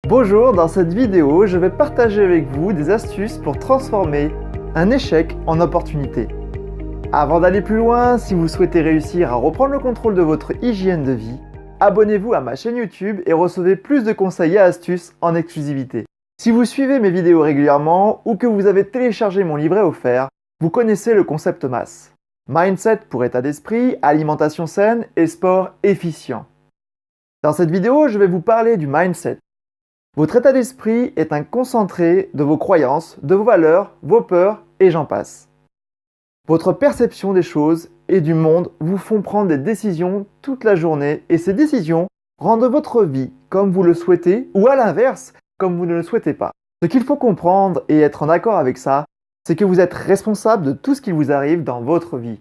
Bonjour, dans cette vidéo, je vais partager avec vous des astuces pour transformer un échec en opportunité. Avant d'aller plus loin, si vous souhaitez réussir à reprendre le contrôle de votre hygiène de vie, abonnez-vous à ma chaîne YouTube et recevez plus de conseils et astuces en exclusivité. Si vous suivez mes vidéos régulièrement ou que vous avez téléchargé mon livret offert, vous connaissez le concept MAS. Mindset pour état d'esprit, alimentation saine et sport efficient. Dans cette vidéo, je vais vous parler du mindset. Votre état d'esprit est un concentré de vos croyances, de vos valeurs, vos peurs et j'en passe. Votre perception des choses et du monde vous font prendre des décisions toute la journée et ces décisions rendent votre vie comme vous le souhaitez ou à l'inverse, comme vous ne le souhaitez pas. Ce qu'il faut comprendre et être en accord avec ça, c'est que vous êtes responsable de tout ce qui vous arrive dans votre vie.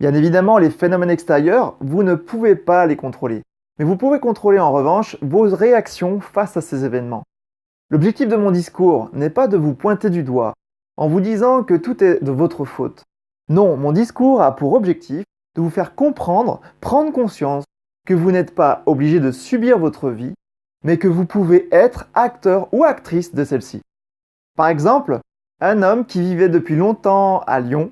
Bien évidemment, les phénomènes extérieurs, vous ne pouvez pas les contrôler. Mais vous pouvez contrôler en revanche vos réactions face à ces événements. L'objectif de mon discours n'est pas de vous pointer du doigt en vous disant que tout est de votre faute. Non, mon discours a pour objectif de vous faire comprendre, prendre conscience que vous n'êtes pas obligé de subir votre vie, mais que vous pouvez être acteur ou actrice de celle-ci. Par exemple, un homme qui vivait depuis longtemps à Lyon.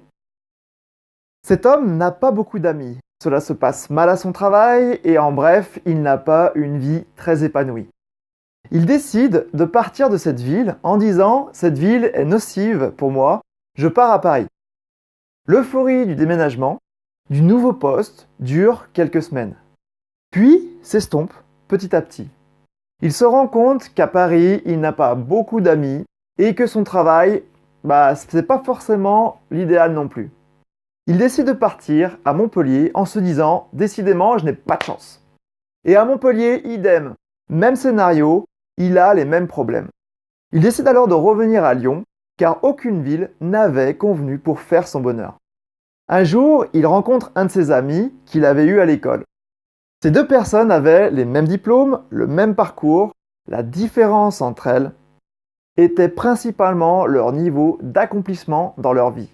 Cet homme n'a pas beaucoup d'amis. Cela se passe mal à son travail et en bref, il n'a pas une vie très épanouie. Il décide de partir de cette ville en disant « Cette ville est nocive pour moi, je pars à Paris ». L'euphorie du déménagement, du nouveau poste, dure quelques semaines. Puis s'estompe petit à petit. Il se rend compte qu'à Paris, il n'a pas beaucoup d'amis et que son travail, c'est pas forcément l'idéal non plus. Il décide de partir à Montpellier en se disant « Décidément, je n'ai pas de chance ». Et à Montpellier, idem, même scénario, il a les mêmes problèmes. Il décide alors de revenir à Lyon, car aucune ville n'avait convenu pour faire son bonheur. Un jour, il rencontre un de ses amis qu'il avait eu à l'école. Ces deux personnes avaient les mêmes diplômes, le même parcours. La différence entre elles était principalement leur niveau d'accomplissement dans leur vie.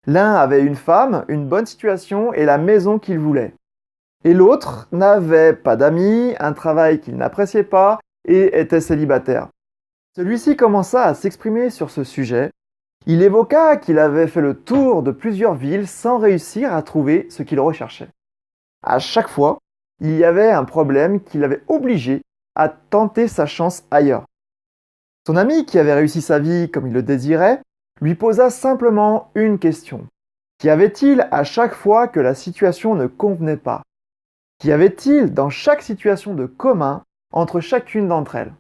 L'un avait une femme, une bonne situation et la maison qu'il voulait. Et l'autre n'avait pas d'amis, un travail qu'il n'appréciait pas et était célibataire. Celui-ci commença à s'exprimer sur ce sujet. Il évoqua qu'il avait fait le tour de plusieurs villes sans réussir à trouver ce qu'il recherchait. À chaque fois, il y avait un problème qui l'avait obligé à tenter sa chance ailleurs. Son ami, qui avait réussi sa vie comme il le désirait, lui posa simplement une question. Qu'y avait-il à chaque fois que la situation ne convenait pas? Qu'y avait-il dans chaque situation de commun entre chacune d'entre elles?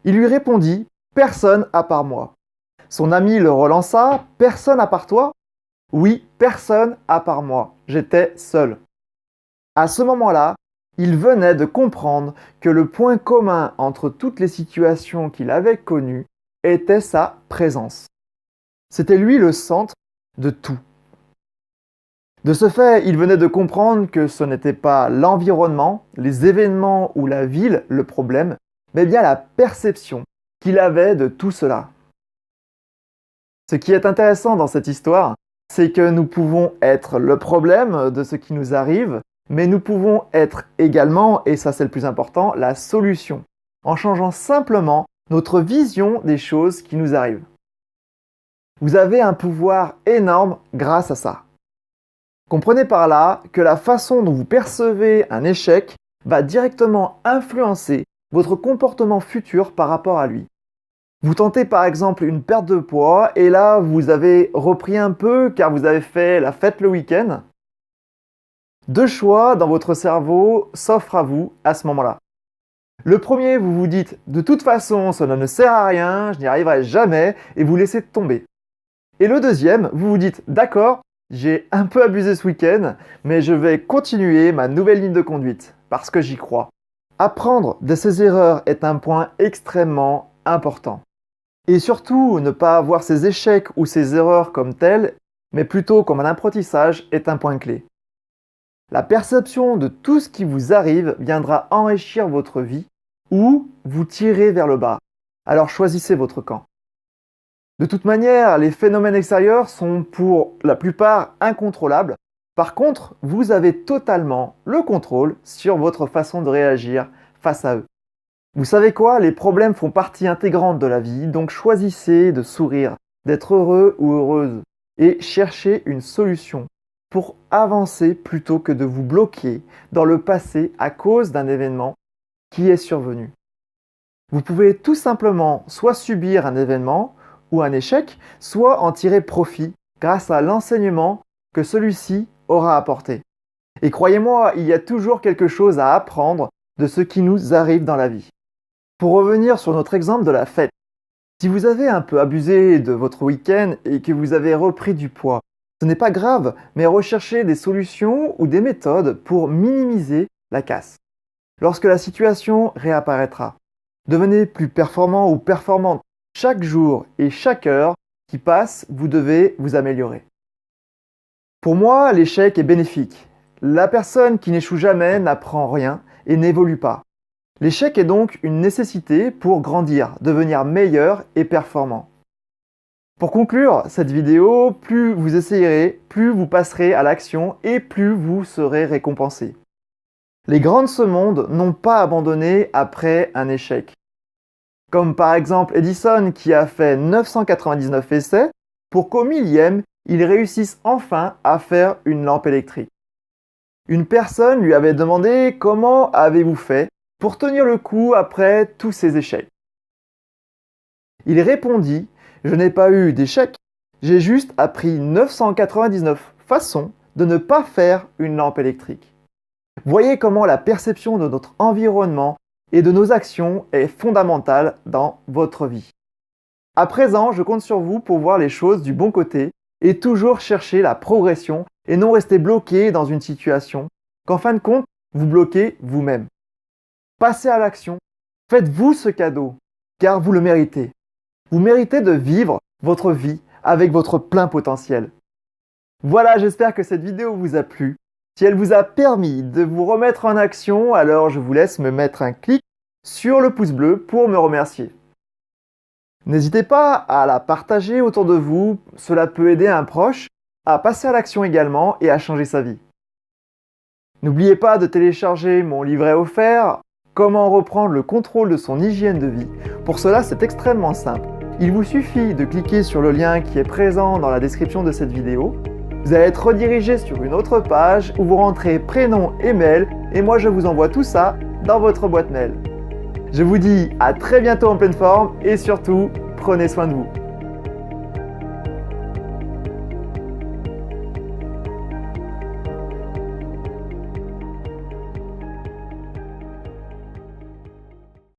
Il lui répondit « Personne à part moi ». Son ami le relança « Personne à part toi ?» Oui, personne à part moi. J'étais seul. À ce moment-là, il venait de comprendre que le point commun entre toutes les situations qu'il avait connues était sa présence. C'était lui le centre de tout. De ce fait, il venait de comprendre que ce n'était pas l'environnement, les événements ou la ville le problème, mais bien la perception qu'il avait de tout cela. Ce qui est intéressant dans cette histoire, c'est que nous pouvons être le problème de ce qui nous arrive, mais nous pouvons être également, et ça c'est le plus important, la solution, en changeant simplement notre vision des choses qui nous arrivent. Vous avez un pouvoir énorme grâce à ça. Comprenez par là que la façon dont vous percevez un échec va directement influencer votre comportement futur par rapport à lui. Vous tentez par exemple une perte de poids et là vous avez repris un peu car vous avez fait la fête le week-end. Deux choix dans votre cerveau s'offrent à vous à ce moment-là. Le premier, vous vous dites « de toute façon, cela ne sert à rien, je n'y arriverai jamais » et vous laissez tomber. Et le deuxième, vous vous dites « d'accord, j'ai un peu abusé ce week-end, mais je vais continuer ma nouvelle ligne de conduite parce que j'y crois ». Apprendre de ses erreurs est un point extrêmement important. Et surtout, ne pas voir ses échecs ou ses erreurs comme tels, mais plutôt comme un apprentissage est un point clé. La perception de tout ce qui vous arrive viendra enrichir votre vie ou vous tirer vers le bas. Alors choisissez votre camp. De toute manière, les phénomènes extérieurs sont pour la plupart incontrôlables. Par contre, vous avez totalement le contrôle sur votre façon de réagir face à eux. Vous savez quoi? Les problèmes font partie intégrante de la vie, donc choisissez de sourire, d'être heureux ou heureuse et cherchez une solution pour avancer plutôt que de vous bloquer dans le passé à cause d'un événement qui est survenu. Vous pouvez tout simplement soit subir un événement ou un échec, soit en tirer profit grâce à l'enseignement que celui-ci aura apporté. Et croyez-moi, il y a toujours quelque chose à apprendre de ce qui nous arrive dans la vie. Pour revenir sur notre exemple de la fête, si vous avez un peu abusé de votre week-end et que vous avez repris du poids, ce n'est pas grave, mais recherchez des solutions ou des méthodes pour minimiser la casse. Lorsque la situation réapparaîtra, devenez plus performant ou performante. Chaque jour et chaque heure qui passe, vous devez vous améliorer. Pour moi, l'échec est bénéfique. La personne qui n'échoue jamais n'apprend rien et n'évolue pas. L'échec est donc une nécessité pour grandir, devenir meilleur et performant. Pour conclure cette vidéo, plus vous essayerez, plus vous passerez à l'action et plus vous serez récompensé. Les grands de ce monde n'ont pas abandonné après un échec. Comme par exemple Edison qui a fait 999 essais pour qu'au millième, il réussisse enfin à faire une lampe électrique. Une personne lui avait demandé « Comment avez-vous fait pour tenir le coup après tous ces échecs ?» Il répondit « Je n'ai pas eu d'échec, j'ai juste appris 999 façons de ne pas faire une lampe électrique. » Voyez comment la perception de notre environnement et de nos actions est fondamentale dans votre vie. À présent, je compte sur vous pour voir les choses du bon côté et toujours chercher la progression et non rester bloqué dans une situation qu'en fin de compte, vous bloquez vous-même. Passez à l'action, faites-vous ce cadeau, car vous le méritez. Vous méritez de vivre votre vie avec votre plein potentiel. Voilà, j'espère que cette vidéo vous a plu. Si elle vous a permis de vous remettre en action, alors je vous laisse me mettre un clic sur le pouce bleu pour me remercier. N'hésitez pas à la partager autour de vous, cela peut aider un proche à passer à l'action également et à changer sa vie. N'oubliez pas de télécharger mon livret offert « Comment reprendre le contrôle de son hygiène de vie ». Pour cela, c'est extrêmement simple. Il vous suffit de cliquer sur le lien qui est présent dans la description de cette vidéo. Vous allez être redirigé sur une autre page où vous rentrez prénom et mail et moi je vous envoie tout ça dans votre boîte mail. Je vous dis à très bientôt en pleine forme et surtout, prenez soin de vous.